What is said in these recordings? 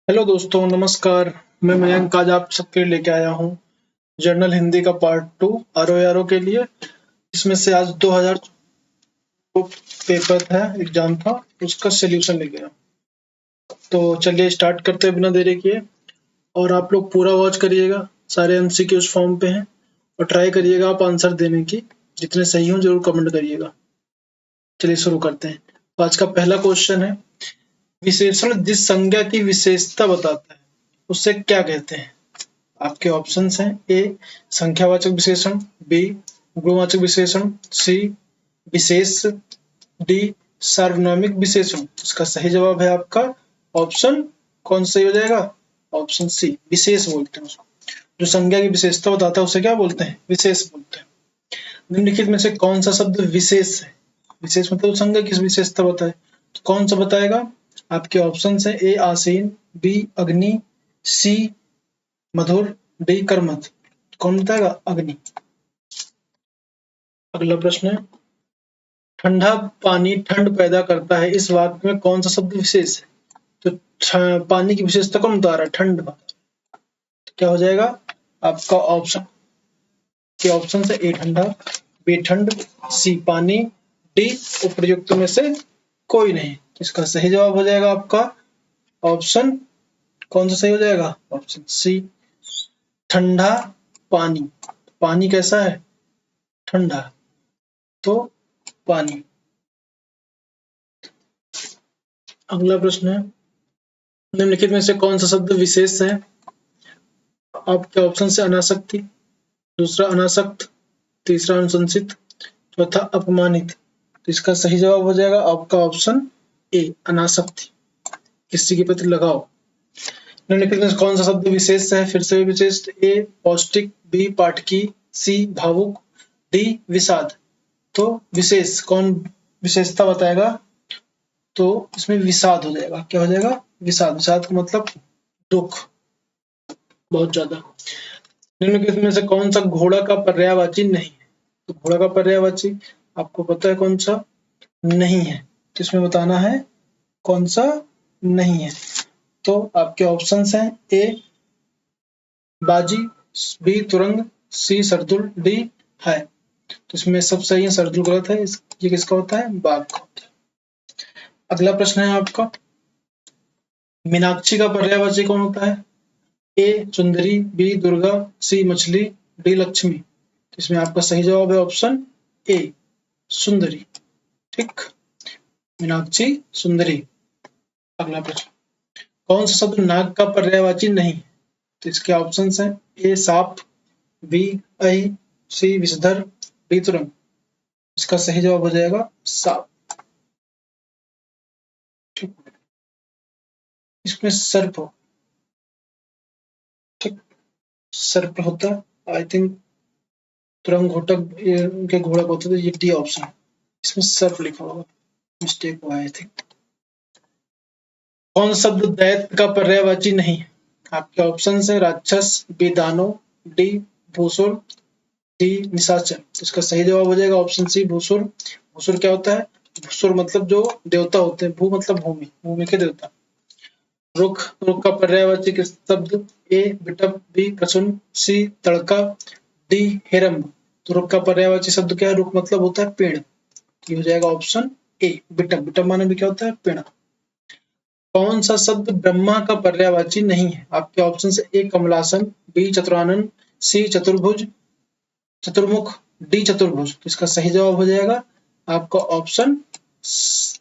Hello दोस्तों, नमस्कार। मैं मयंक आज आप सबके लिए लेके आया हूँ जर्नल हिंदी का पार्ट 2 आर के लिए। इसमें से आज 2000 पेपर था, एग्जाम था, उसका सोल्यूशन लेके आया। तो चलिए स्टार्ट करते हैं बिना देरी किए। और आप लोग पूरा वॉच करिएगा, सारे एमसीक्यू उस फॉर्म पे हैं और ट्राई करिएगा आप आंसर देने की। जितने सही हों जरूर कमेंट करिएगा। चलिए शुरू करते हैं। तो आज का पहला क्वेश्चन है, विशेषण जिस संज्ञा की विशेषता बताता है उसे क्या कहते हैं? आपके ऑप्शंस हैं, ए संख्यावाचक विशेषण, बी गुणवाचक विशेषण, सी विशेष, डी सार्वनामिक विशेषण। इसका सही जवाब है आपका ऑप्शन। कौन सही हो जाएगा? ऑप्शन सी, विशेष बोलते हैं उसको। जो संज्ञा की विशेषता बताता है उसे क्या बोलते हैं? विशेष बोलते हैं। निम्नलिखित में से कौन सा शब्द विशेष है? विशेष मतलब संज्ञा की विशेषता बताए, तो कौन सा बताएगा? आपके ऑप्शन है, ए आसीन, बी अग्नि, सी मधुर, डी कर्मठ। कौन बताएगा? अग्नि। अगला प्रश्न है, ठंडा पानी ठंड पैदा करता है, इस वाक्य में कौन सा शब्द विशेष है? तो पानी की विशेषता कौन बता रहा है? ठंड। तो क्या हो जाएगा आपका ऑप्शन? के ऑप्शन से, ए ठंडा, बी ठंड, सी पानी, डी उपयुक्त में से कोई नहीं। तो इसका सही जवाब हो जाएगा आपका ऑप्शन। कौन सा सही हो जाएगा? ऑप्शन सी, ठंडा पानी। पानी कैसा है? ठंडा। तो पानी। अगला प्रश्न है, निम्नलिखित में से कौन सा शब्द विशेष है? आपके ऑप्शन से, अनासक्ति, दूसरा अनासक्त, तीसरा अनुशंसित, चौथा अपमानित। तो इसका सही जवाब हो जाएगा आपका ऑप्शन ए, अनासक्ति। किसी के प्रति लगाव। निम्नलिखित में से कौन सा शब्द विशेष है? फिर से विशेष, ए पौष्टिक, बी पाठकी, सी भावुक, डी विषाद। तो विशेष कौन विशेषता बताएगा? तो इसमें विषाद हो जाएगा। क्या हो जाएगा? विषाद। विषाद का मतलब दुख, बहुत ज्यादा। निम्नलिखित में से कौन सा घोड़ा का पर्यायवाची नहीं है? तो घोड़ा का पर्यायवाची आपको पता है कौन सा नहीं है, तो इसमें बताना है कौन सा नहीं है। तो आपके ऑप्शंस हैं, ए बाजी, बी तुरंग, सी सरदुल, डी है। तो इसमें सब सही है, सरदुल गलत है। ये किसका होता है? बाघ का होता है। अगला प्रश्न है आपका, मीनाक्षी का पर्यायवाची कौन होता है? ए सुंदरी, बी दुर्गा, सी मछली, डी लक्ष्मी। तो इसमें आपका सही जवाब है ऑप्शन ए, सुंदरी। ठीक, मीनाक्षी सुंदरी। अगला प्रश्न, कौन सा शब्द नाग का पर्यायवाची नहीं है? तो इसके ऑप्शन हैं, ए साप, बी अहि, सी विषधर, डी तुरंग। इसका सही जवाब हो जाएगा साप। ठीक, इसमें सर्प हो, ठीक, सर्प होता है आई थिंक। तुरंग घोटक के घोड़ा होता है, ये डी ऑप्शन है। इसमें सर्प लिखा होगा, मिस्टेक हुआ है आई थिंक। कौन शब्द दैत्य का पर्यायवाची नहीं है? आपके ऑप्शन है, राक्षस, बी दानव, डी भूसुर, डी निशाचर। इसका सही जवाब हो जाएगा ऑप्शन सी, भूसुर। भूसुर क्या होता है? भूसुर मतलब जो देवता होते हैं, भू मतलब भूमि, भूमि के देवता। रुख, रुख का पर्यायवाची शब्द, ए बिटप, बी प्रसन्न, सी तड़का, डी हेरम्ब। तो रुख का पर्यायवाची शब्द क्या है? रुख मतलब होता है पेड़। ये हो जाएगा ऑप्शन ए, बिटप। बिटप माने भी क्या होता है? पेड़। कौन सा शब्द ब्रह्मा का पर्यायवाची नहीं है? आपके ऑप्शन से, ए कमलासन, बी चतुरानन, सी चतुर्भुज, चतुर्मुख, डी चतुर्भुज। तो इसका सही जवाब हो जाएगा आपका ऑप्शन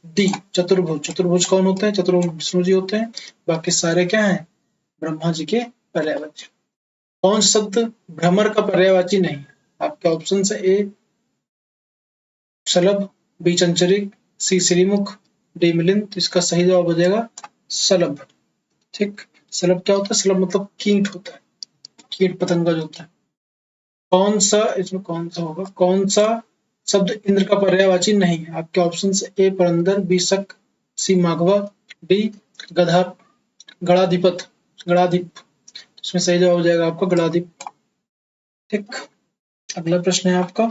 डी, चतुर्भुज। चतुर्भुज कौन होते हैं? चतुर्भुज विष्णु जी होते हैं, बाकी सारे क्या हैं? ब्रह्मा जी के पर्यायवाची। कौन सा शब्द भ्रमर का पर्यायवाची नहीं? आपके ऑप्शन से, ए शलभ, बी चंचरिक, सी श्रीमुख, डी मिलिंद। तो इसका सही जवाब हो जाएगा शलभ। ठीक, शलभ क्या होता है? शलभ मतलब कीट होता है, कीट पतंगा जो होता है। कौन सा, इसमें कौन सा होगा? कौन सा शब्द इंद्र का पर्यायवाची नहीं है? आपके ऑप्शन से, ए पुरंदर, बी शक, सी माघवा, डी गधा, गणाधिपत, गणाधिप। इसमें सही जवाब हो जाएगा आपका गणाधिप। ठीक, अगला प्रश्न है आपका,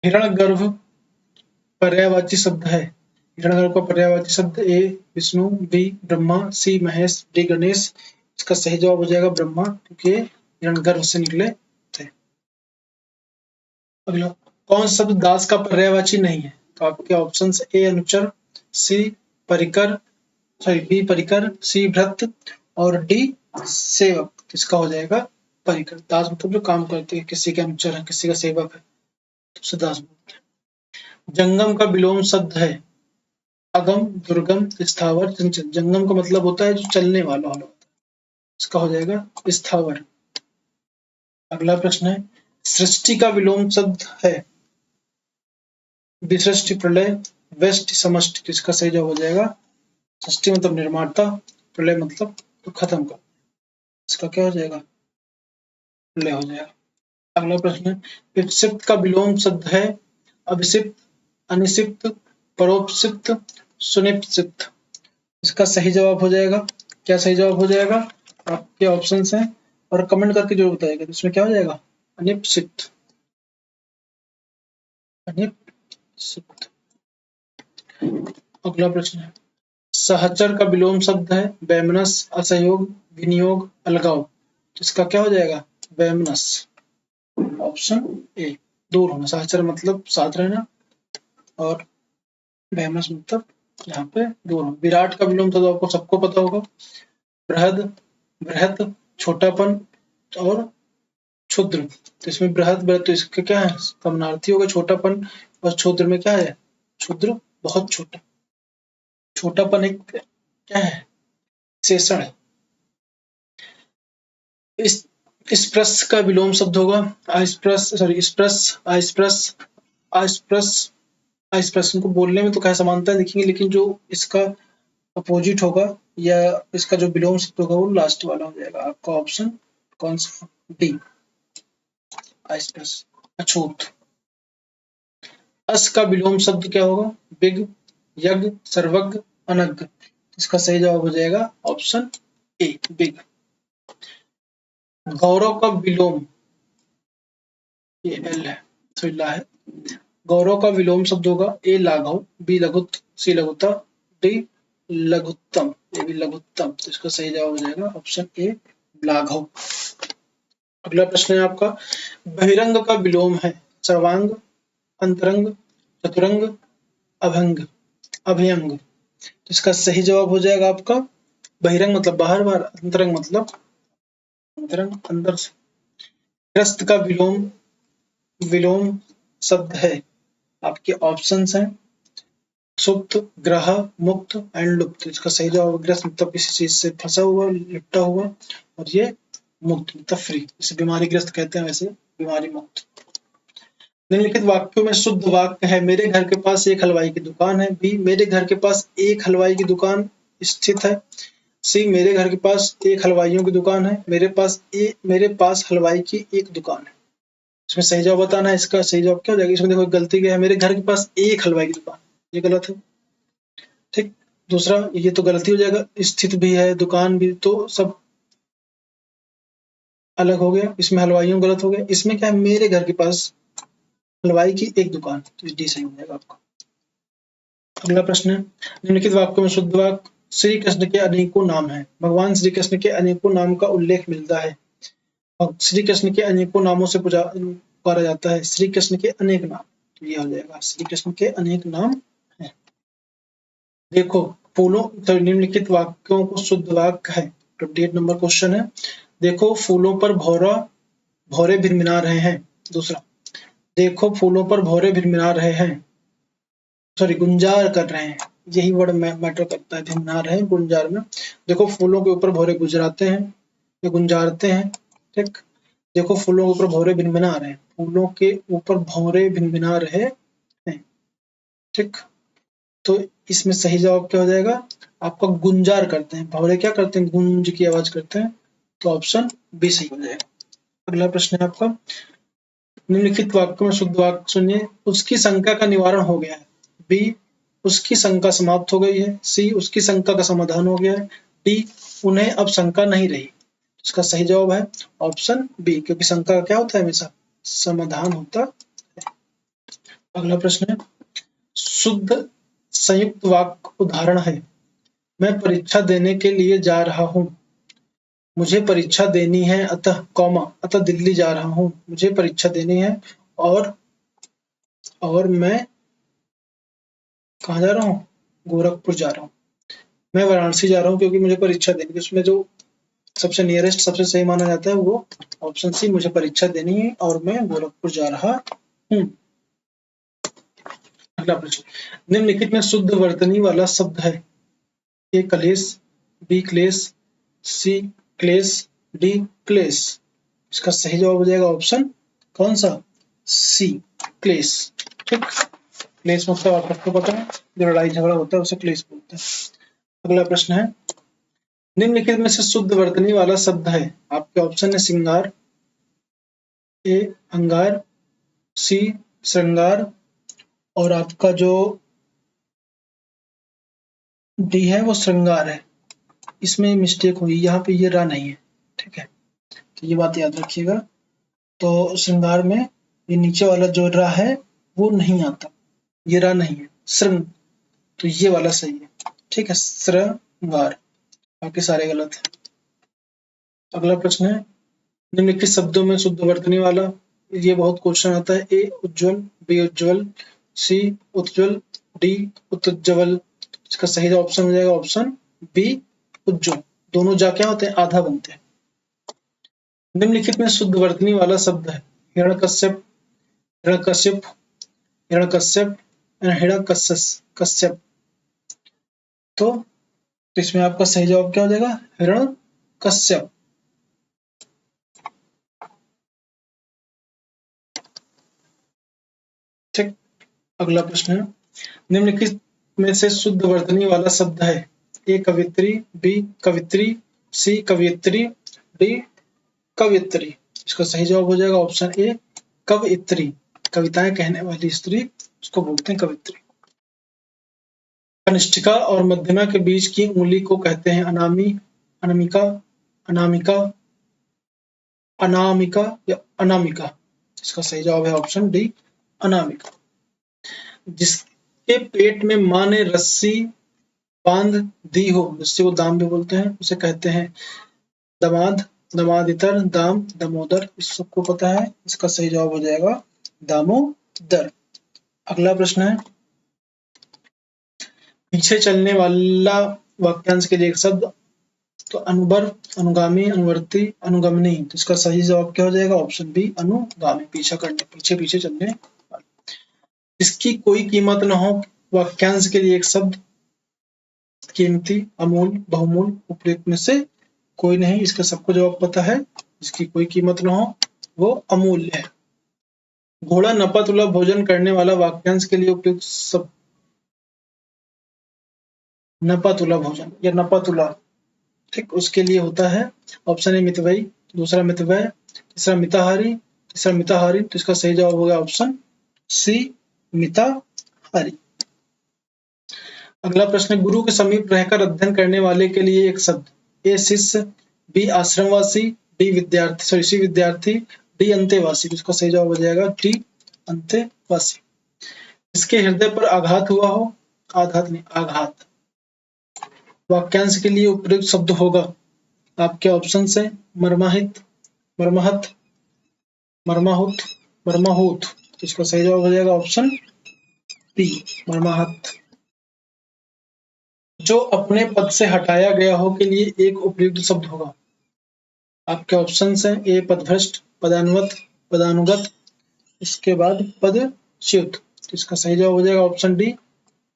हिरण्यगर्भ पर्यायवाची शब्द है। हिरण्यगर्भ का पर्यायवाची शब्द ए विष्णु, बी ब्रह्मा, सी महेश, डी गणेश। इसका सही जवाब हो जाएगा ब्रह्मा, क्योंकि हिरण्यगर्भ से निकले थे। अगला, कौन सा शब्द दास का पर्यायवाची नहीं है? तो आपके option A अनुचर, C Parrikar, B परिकर, सी भृत्य और डी सेवक। किसका हो जाएगा? परिकर। दास मतलब जो काम करते हैं, किसी के अनुचर है, किसी का सेवक है, तो उसे दास बोलते हैं। जंगम का विलोम शब्द है अगम, दुर्गम, स्थावर, चंचल। जंगम का मतलब होता है जो चलने वाला होता है, इसका हो जाएगा स्थावर। अगला प्रश्न है, सृष्टि का विलोम शब्द है विसृष्टि, प्रलय, व्यष्टि, समष्टि। किसका सही जवाब हो जाएगा? सृष्टि मतलब निर्माता, प्रलय मतलब तो खत्म कर, इसका क्या हो जाएगा? प्रलय हो जाएगा। अगला प्रश्न है, विक्षिप्त का विलोम शब्द है अभिषिप्त, अनिषिप्त, परोपसिप्त, सुनिप्सिप्त। इसका सही जवाब हो जाएगा, क्या सही जवाब हो जाएगा? आपके ऑप्शंस हैं और कमेंट करके जरूर बताइएगा। तो इसमें क्या हो जाएगा? अनिप्सित, अनिप्सित। अगला प्रश्न है, सहचर का विलोम शब्द है वैमनस, असहयोग, विनियोग, अलगाव। इसका क्या हो जाएगा? वैमनस। ऑप्शन ए, दूर होना। सहचर मतलब साथ रहना और वैमनस मतलब यहाँ पे दूर होना। विराट का विलोम शब्द आपको सबको पता होगा, बृहद, बृहत, छोटापन और क्षुद्र। तो इसमें बृहद, बृहत तो इसके क्या है? समानार्थी होगा छोटापन, और क्षुद्र में क्या है? क्षुद्र बहुत छोटा। छोटापन एक क्या है? शेषण है। इस प्रस का विलोम शब्द होगा आइसप्रस, सॉरी स्प्रस, आइसप्रस, आइसप्रस, आइसप्रस। इनको बोलने में तो क्या समानता दिखेंगे, लेकिन जो इसका अपोजिट होगा या इसका जो विलोम शब्द होगा वो लास्ट वाला हो जाएगा। आपका ऑप्शन कौन सा? डी, आइसप्रस, अछूत। अस का विलोम शब्द क्या होगा? बिग, यज्ञ, सर्वज्ञ, अनज्ञ। इसका सही जवाब हो जाएगा ऑप्शन ए, बिग। गौरव का विलोम, ये एल है, तो ला है। गौरव का विलोम शब्द होगा ए लाघव, बी लघुत्व, सी लघुता, डी लघुत्तम। ये भी लघुत्तम, तो इसका सही जवाब हो जाएगा ऑप्शन ए, लाघव। अगला प्रश्न है आपका, बहिरंग का विलोम है सर्वांग, अंतरंग, चतुरंग, अभंग, अभयंग। इसका सही जवाब हो जाएगा आपका बहिरंग मतलब बाहर बाहर, अंतरंग मतलब अंतरंग अंदर से। ग्रस्त का विलोम, विलोम शब्द है, आपके ऑप्शंस हैं सुप्त, ग्रह, मुक्त एंड लुप्त। इसका सही जवाब ग्रस्त मतलब किसी चीज से फंसा हुआ, लिपटा हुआ, और ये मुक्त मतलब फ्री, इसे बीमारी ग्रस्त कहते हैं, वैसे बीमारी मुक्त। निम्नलिखित वाक्यों में शुद्ध वाक्य है मेरे घर के पास एक हलवाई की दुकान है, बी मेरे घर के पास एक हलवाई की दुकान स्थित है, सी मेरे घर के पास एक हलवाइयों की दुकान है, मेरे पास हलवाई की एक दुकान है। इसमें सही जवाब बताना है। इसका सही जवाब क्या हो जाएगा? इसमें देखो गलती क्या है, मेरे घर के पास एक हलवाई की दुकान, ये गलत है, ठीक। दूसरा ये तो गलती हो जाएगा, स्थित भी है दुकान भी, तो सब अलग हो गया। इसमें हलवाइयों गलत हो गया। इसमें क्या है, मेरे घर के पास हलवाई की एक दुकान, तो डी सही हो जाएगा आपका। अगला प्रश्न है, निम्नलिखित वाक्यों में शुद्ध वाक्य, श्री कृष्ण के अनेकों नाम हैं। भगवान श्री कृष्ण के अनेकों नाम का उल्लेख मिलता है, और श्री कृष्ण के अनेकों नामों से पुकारा जाता है। श्री कृष्ण के अनेक नाम, तो ये हो जाएगा श्री कृष्ण के अनेक नाम हैं। देखो फूलों, तो निम्नलिखित वाक्यों को शुद्ध वाक्य है। 28 नंबर क्वेश्चन है, देखो फूलों पर भौरे भिनभिना रहे हैं। दूसरा, देखो फूलों पर भौरे भिनभिना रहे हैं, सॉरी गुंजार कर रहे हैं, यही वर्ड मैटर करता है, भिनभिना रहे हैं गुंजार में। देखो फूलों के ऊपर भौरे गुजराते हैं या गुंजारते हैं, ठीक। देखो फूलों के ऊपर भौरे भिनभिना रहे हैं, फूलों के ऊपर भौरे भिनभिना रहे हैं, ठीक। तो इसमें सही जवाब क्या हो जाएगा? आपका गुंजार करते हैं, भौरे क्या करते हैं? गुंज की आवाज करते हैं, तो ऑप्शन बी सही हो जाएगा। अगला प्रश्न है आपका, निम्नलिखित वाक्यों में शुद्ध वाक्य सुनिए, उसकी शंका का निवारण हो गया है, बी उसकी शंका समाप्त हो गई है, सी उसकी शंका का समाधान हो गया है, डी उन्हें अब शंका नहीं रही। इसका सही जवाब है ऑप्शन बी, क्योंकि शंका का क्या होता है? हमेशा समाधान होता है। अगला प्रश्न है, शुद्ध संयुक्त वाक्य उदाहरण है। मैं परीक्षा देने के लिए जा रहा हूँ। मुझे परीक्षा देनी है अतः दिल्ली जा रहा हूँ। मुझे परीक्षा देनी है और मैं कहाँ जा रहा हूँ? गोरखपुर जा रहा हूँ। मैं वाराणसी जा रहा हूँ क्योंकि मुझे परीक्षा देनी है। उसमें जो सबसे नियरेस्ट सबसे सही माना जाता है वो ऑप्शन सी, मुझे परीक्षा देनी है और मैं गोरखपुर जा रहा हूँ। अगला प्रश्न, निम्नलिखित में शुद्ध वर्तनी वाला शब्द है। ए कलेश, बी क्लेश, सी क्लेश, डी क्लेश। इसका सही जवाब हो जाएगा ऑप्शन कौन सा? सी, क्लेश। ठीक, क्लेश मतलब आप सबको पता है, जो लड़ाई झगड़ा होता है उसे क्लेश बोलते हैं। अगला प्रश्न है, निम्नलिखित में से शुद्ध वर्तनी वाला शब्द है। आपके ऑप्शन है सिंगार, ए अंगार, सी श्रृंगार, और आपका जो डी है वो श्रृंगार है। इसमें मिस्टेक हुई, यहाँ पे ये रा नहीं है। ठीक है, तो ये बात याद रखिएगा। तो श्रृंगार में ये नीचे वाला जो रा है वो नहीं आता, ये रा नहीं है, श्रृंग, तो ये वाला सही है। ठीक है, श्रृंगार, बाकी सारे गलत है। अगला प्रश्न है, निम्नलिखित शब्दों में शुद्ध वर्तनी वाला, ये बहुत क्वेश्चन आता है। ए उज्ज्वल, बी उज्ज्वल, सी उज्ज्वल, डी उत्ज्वल। इसका सही ऑप्शन हो जाएगा ऑप्शन बी उज्ज्वल। दोनों जा क्या होते हैं? आधा बनते हैं। निम्नलिखित में शुद्ध वर्तनी वाला शब्द है। हिरण्यकश्यप, हिरण्यकश्यप, हिरण्यकश्यप, हिरण्यकश्यप। तो इसमें आपका सही जवाब क्या हो जाएगा? हिरण्यकश्यप। ठीक, अगला प्रश्न है, निम्नलिखित में से शुद्ध वर्तनी वाला शब्द है। ए कवित्री, बी कवित्री, सी कवियत्री, डी कवियत्री। इसका सही जवाब हो जाएगा ऑप्शन ए कवियत्री। कविताएं कहने वाली स्त्री उसको बोलते हैं कवियत्री। कनिष्ठिका और मध्यमा के बीच की उंगली को कहते हैं अनामी, अनामिका, अनामिका, अनामिका या अनामिका। इसका सही जवाब है ऑप्शन डी अनामिका। जिसके पेट में माँ ने रस्सी बांध दी हो, रस्सी को दाम भी बोलते हैं, उसे कहते हैं दमाद, दमादितर, दाम, दमोदर। इस सबको पता है। इसका सही जवाब हो जाएगा दामोदर। अगला प्रश्न है, पीछे चलने वाला वाक्यांश के लिए एक शब्द। तो अनुबर, अनुगामी, अनुवर्ती, अनुगमनी। तो इसका सही जवाब क्या हो जाएगा? ऑप्शन बी अनुगामी, पीछा करने, पीछे पीछे चलने वाला। इसकी कोई कीमत न हो, वाक्यांश के लिए एक शब्द। कीमती, अमूल, बहुमूल, उपयुक्त में से कोई नहीं। इसका सबको जवाब पता है। इसकी कोई कीमत न हो वो अमूल्य है। घोड़ा नपा तुला भोजन करने वाला वाक्यांश के लिए उपयुक्त शब्द। नपा तुला भोजन या नपा तुला, ठीक, उसके लिए होता है ऑप्शन ए मितव्ययी, दूसरा मितव्यय, तीसरा मिताहारी, तीसरा मिताहारी। तो इसका सही जवाब होगा ऑप्शन सी मिताहारी। अगला प्रश्न, गुरु के समीप रहकर अध्ययन करने वाले के लिए एक शब्द। ए शिष्य, बी आश्रमवासी, डी विद्यार्थी, सी विद्यार्थी, डी अंतेवासी। इसका सही जवाब हो जाएगा डी अंतेवासी। इसके हृदय पर आघात हुआ हो, आघात नहीं आघात, वाक्यांश के लिए उपयुक्त शब्द होगा। आपके ऑप्शन है मर्माहित, मर्माहत, मर्माहुत, मर्माहूत। इसका सही जवाब हो जाएगा ऑप्शन बी मर्माहत। जो अपने पद से हटाया गया हो के लिए एक उपयुक्त शब्द होगा। आपके ऑप्शन हैं ए पदभ्रष्ट, पदानुगत, पदानुगत, इसके बाद पदच्युत। इसका सही जवाब हो जाएगा ऑप्शन डी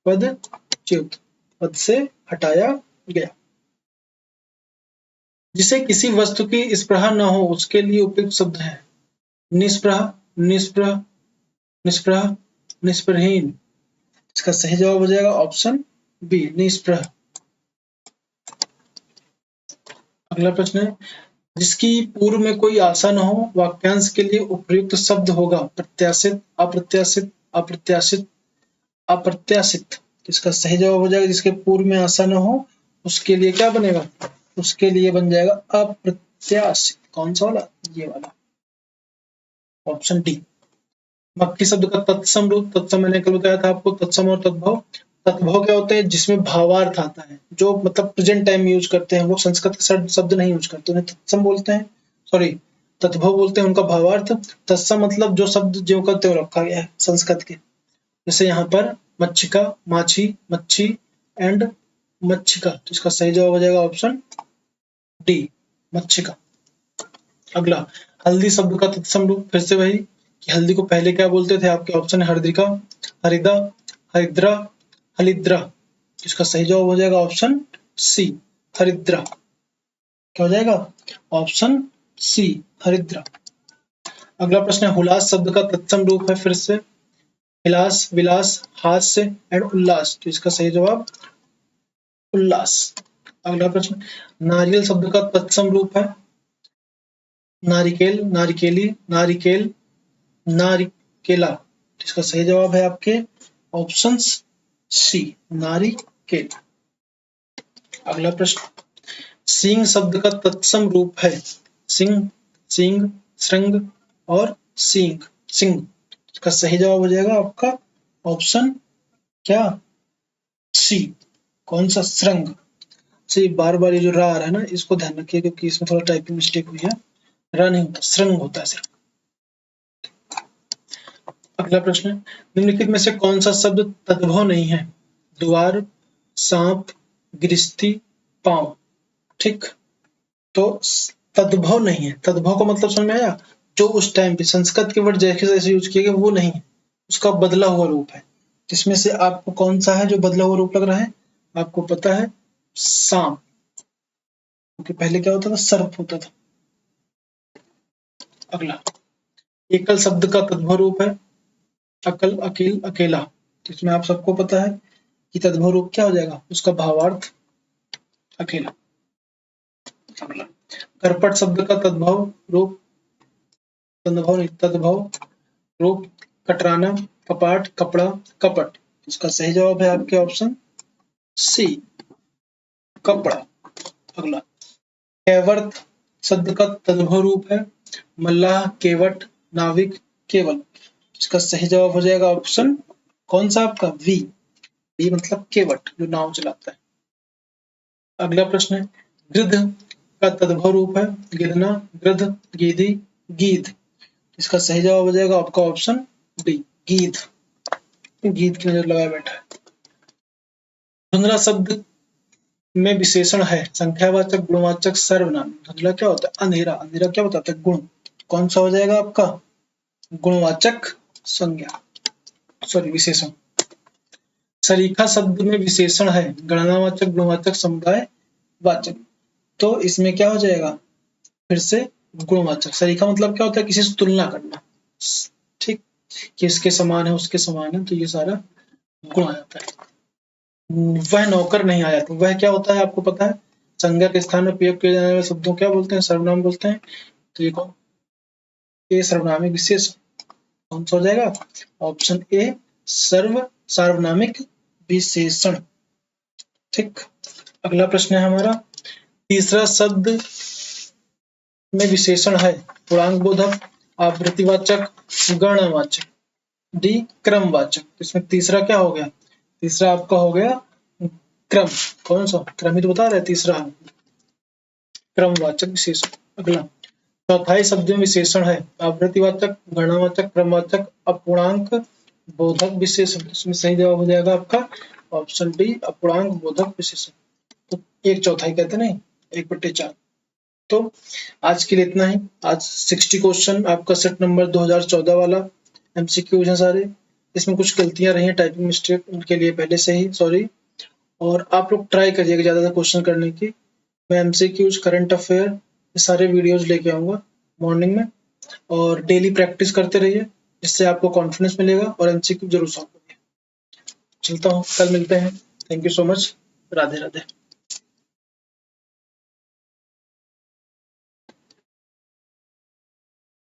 पदच्युत, पद से हटाया गया। जिसे किसी वस्तु की स्पृहा न हो उसके लिए उपयुक्त शब्द है। निस्पृह, निस्पृह, निस्पृह, निस्पृहीन। इसका सही जवाब हो जाएगा ऑप्शन बी निस्पृह। अगला प्रश्न है, जिसकी पूर्व में कोई आशा न हो वाक्यांश के लिए उपयुक्त शब्द होगा। प्रत्याशित, अप्रत्याशित, अप्रत्याशित, अप्रत्याशित। इसका सही जवाब हो जाएगा जिसके पूर्व में आशा न हो उसके लिए क्या बनेगा? उसके लिए बन जाएगा अप्रत्याशित। कौन सा वाला? ये वाला, ऑप्शन डी। मक्खी शब्द का तत्सम रूप, तत्सम मैंने कल बताया था आपको, तत्सम और तद्भव। तद्भव क्या होते हैं? जिसमें भावार्थ आता है, जो मतलब प्रेजेंट टाइम में यूज करते हैं, वो संस्कृत के शब्द नहीं यूज करते, उन्हें तत्सम बोलते हैं, सॉरी तद्भव बोलते हैं। उनका भावार्थ तत्सम मतलब जो शब्द ज्यों का त्यों रखा गया है संस्कृत के। जैसे यहाँ पर मच्छिका, माछी, मच्छी एंड मच्छिका, तो इसका सही जवाब हो जाएगा ऑप्शन डी, मच्छिका। अगला, हल्दी शब्द का तत्सम रूप, फिर से वही कि हल्दी को पहले क्या बोलते थे? आपके ऑप्शन है हरद्रिका, हरिदा, हरिद्रा, हलिद्रा। इसका सही जवाब हो जाएगा ऑप्शन सी, हरिद्रा। क्या हो जाएगा? ऑप्शन सी, हरिद्रा। अगला प्रश्न है, हुलास शब्द का तत्सम रूप है, फिर से विलास, विलास, हास्य एंड उल्लास, तो इसका सही जवाब उल्लास। अगला प्रश्न, नारियल शब्द का तत्सम रूप है नारिकेल, नारिकेली, नारिकेल, नारिकेला, इसका सही जवाब है आपके ऑप्शन सी, नारिकेल। अगला प्रश्न, सींग शब्द का तत्सम रूप है सिंह, सींग, श्रृंग और सींग, सिंह, इसका सही जवाब हो जाएगा आपका ऑप्शन क्या? सी, कौन सा? श्रृंग। से बार बार ये जो रा आ रहा है ना, इसको ध्यान रखिए क्योंकि इसमें थोड़ा टाइपिंग मिस्टेक हुई है। रा नहीं होता, श्रृंग होता है सिर्फ। अगला प्रश्न, निम्नलिखित में से कौन सा शब्द तद्भव नहीं है? द्वार, सांप, गृहस्थी, पांव। ठीक, तो तद्भव नहीं है। तद्भव का मतलब समझ में आया? जो उस टाइम पे संस्कृत के वर्ड जैसे जैसे यूज किए गए वो नहीं है, उसका बदला हुआ रूप है। जिसमें से आपको कौन सा है जो बदला हुआ रूप लग रहा है? आपको पता है सांप, क्योंकि पहले क्या होता था? सर्प होता था। अगला, एकल शब्द का तद्भव रूप है अकल, अकील, अकेला, तो इसमें आप सबको पता है कि तद्भव रूप क्या हो जाएगा? उसका भावार्थ अकेला। अगला, करपट शब्द का तद्भव रूप, तद्भव रूप कटराना, कपाट, कपड़ा, कपट, इसका सही जवाब है आपके ऑप्शन सी, कपड़ा। अगला, कैवर्त शब्द का तद्भव रूप है मल्लाह, केवट, नाविक, केवल, इसका सही जवाब हो जाएगा ऑप्शन कौन सा आपका? वी, वी मतलब केवट, जो नाव चलाता है। अगला प्रश्न है, गिद्ध का तद्भव रूप है गिदना, गृध, गीधी, गीध, इसका सही जवाब हो जाएगा आपका ऑप्शन डी, गीध। गीध की नजर लगाए बैठा है। धुंधला शब्द में विशेषण है संख्यावाचक, गुणवाचक, सर्वनाम। धुंधला क्या होता है? अंधेरा। अंधेरा क्या बताता है? गुण। कौन सा हो जाएगा आपका? गुणवाचक संज्ञा, सॉरी विशेषण। सरीखा शब्द में विशेषण है गणनावाचक, गुणवाचक, समुदाय वाचक, तो इसमें क्या हो जाएगा? फिर से गुणवाचक। सरीखा मतलब क्या होता है? किसी से तुलना करना, ठीक, कि इसके समान है, उसके समान है, तो ये सारा गुण आ जाता है। वह नौकर नहीं आया, तो वह क्या होता है आपको पता है? संज्ञा के स्थान में प्रयोग किए जाने वाले शब्दों क्या बोलते हैं? सर्वनाम बोलते हैं। तो ये कौन? ये सर्वनामिक विशेषण। कौन सा हो जाएगा? ऑप्शन ए, सार्वनामिक विशेषण। ठीक, अगला प्रश्न है हमारा, तीसरा शब्द में विशेषण है पूर्णांक बोधक, आवृत्तिवाचक, गणवाचक, डी क्रमवाचक। इसमें तीसरा क्या हो गया? तीसरा आपका हो गया क्रम। कौन सा क्रम? ही तो बता रहा है तीसरा है क्रमवाचक विशेषण। अगला, चौथाई शब्द में विशेषण है आवृत्तिवाचक, गणवाचक, क्रमवाचक, अपूर्णांक बोधक विशेषण। इसमें सही जवाब हो जाएगा आपका ऑप्शन डी, अपूर्णांक बोधक विशेषण। तो एक चौथाई कहते नहीं, 1/4। तो आज के लिए इतना ही। आज 60 क्वेश्चन आपका सेट नंबर 2014 वाला एमसीक्यूज है सारे। इसमें कुछ गलतियां रही हैं, टाइपिंग मिस्टेक, उनके लिए पहले से ही सॉरी। और आप लोग ट्राई करिएगा ज्यादा क्वेश्चन करने की। मैं एमसीक्यूज, करंट अफेयर, ये सारे वीडियोज लेके आऊंगा मॉर्निंग में, और डेली प्रैक्टिस करते रहिए, इससे आपको कॉन्फिडेंस मिलेगा और एमसीक्यू जरूर सॉल्व करिए। चलता हूँ, कल मिलते हैं। Thank you so much. Radhe Radhe.